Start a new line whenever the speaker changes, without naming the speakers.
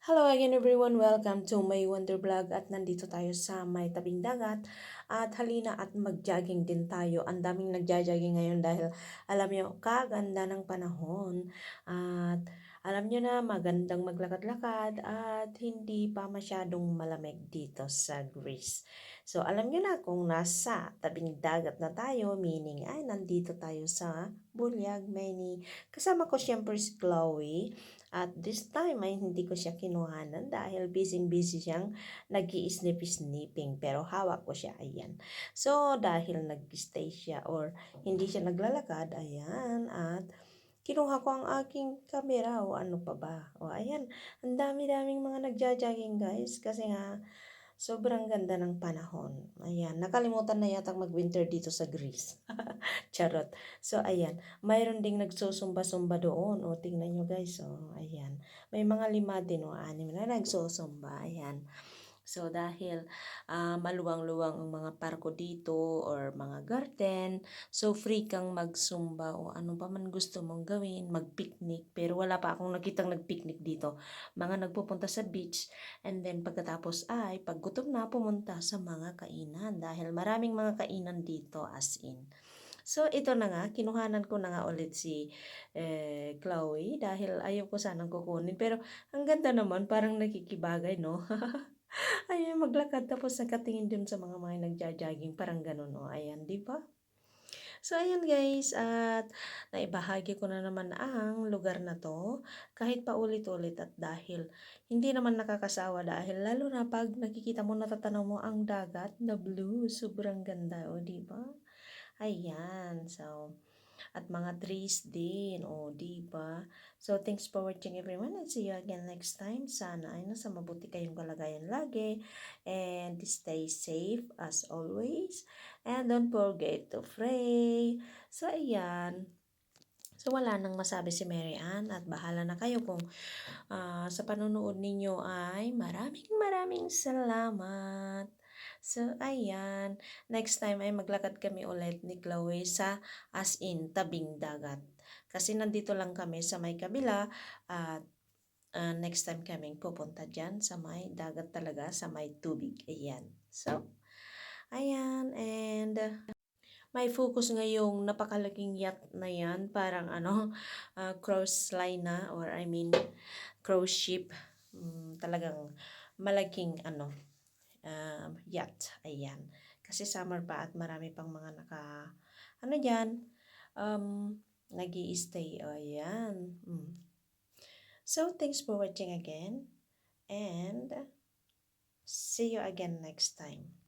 Hello again everyone, welcome to my Wonder Vlog at nandito tayo sa may tabing dagat at halina at mag-jogging din tayo. Ang daming nagja-jogging ngayon dahil alam nyo, kaganda ng panahon at alam nyo na magandang maglakad-lakad at hindi pa masyadong malamig dito sa Greece. So alam nyo na kung nasa tabing dagat na tayo, meaning ay nandito tayo sa Bulyag, Maini. Kasama ko siyempre si Chloe. At this time ay hindi ko siya kinuhanan dahil busy siyang nag-i-snip-snipping. Pero hawak ko siya, ayan. So, dahil nag-stay siya or hindi siya naglalakad, ayan. At kinuha ko ang aking camera o ano pa ba. O ayan, ang dami-daming mga nagja-jogging guys. Kasi nga, sobrang ganda ng panahon. Ayan, nakalimutan na yata mag-winter dito sa Greece. Charot. So, ayan. Mayroon ding nagsusumba-sumba doon. O, tingnan nyo guys. O, ayan. May mga 5 din o 6 na nagsusumba. Ayan. So, dahil maluwang-luwang ang mga parko dito or mga garden, so free kang magsumba o ano pa man gusto mong gawin, mag-picnic. Pero wala pa akong nakitang nag-picnic dito. Mga nagpupunta sa beach and then pagkatapos ay pag gutom na pumunta sa mga kainan dahil maraming mga kainan dito as in. So, ito na nga, kinuhanan ko na nga ulit si Chloe dahil ayaw ko sanang kukunin. Pero, ang ganda naman, parang nakikibagay, no? Ayan, maglakad tapos nakatingin dun sa mga nagja-jogging, parang ganun, no? Ayan, di ba? So, ayan guys, at naibahagi ko na naman ang lugar na to kahit pa ulit-ulit at dahil hindi naman nakakasawa dahil lalo na pag nakikita mo, natatanaw mo ang dagat na blue, sobrang ganda, o di ba? Ayan, so, at mga trees din, o, diba? So, thanks for watching everyone and see you again next time. Sana ay nasa mabuti kayong kalagayan lagi and stay safe as always. And don't forget to pray. So, ayan. So, wala nang masabi si Mary Ann at bahala na kayo kung sa panonood ninyo ay maraming salamat. So, ayan. Next time ay maglakad kami ulit ni Chloe sa as in tabing dagat. Kasi nandito lang kami sa may kabila at next time kaming pupunta dyan sa may dagat talaga, sa may tubig. Ayan. So, ayan. And may focus ngayong napakalaking yacht na yan. Parang cruise line na or I mean cruise ship. Talagang malaking yacht. Ayan. Kasi summer pa at marami pang mga dyan, nag-i-stay. Ayan. So, thanks for watching again. And see you again next time.